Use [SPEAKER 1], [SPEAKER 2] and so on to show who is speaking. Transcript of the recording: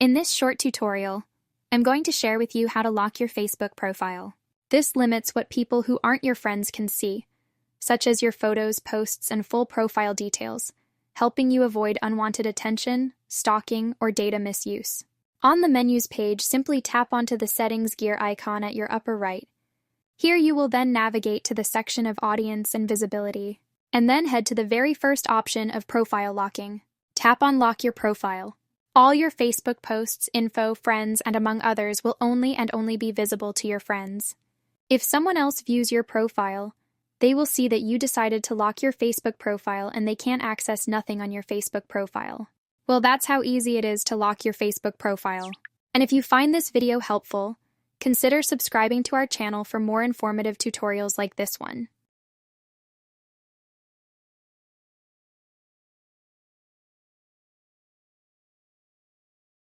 [SPEAKER 1] In this short tutorial, I'm going to share with you how to lock your Facebook profile. This limits what people who aren't your friends can see, such as your photos, posts, and full profile details, helping you avoid unwanted attention, stalking, or data misuse. On the Menus page, simply tap onto the Settings gear icon at your upper right. Here you will then navigate to the section of Audience and Visibility, and then head to the very first option of Profile Locking. Tap on Lock Your Profile. All your Facebook posts, info, friends, and among others will only be visible to your friends. If someone else views your profile, they will see that you decided to lock your Facebook profile and they can't access nothing on your Facebook profile. Well, that's how easy it is to lock your Facebook profile. And if you find this video helpful, consider subscribing to our channel for more informative tutorials like this one.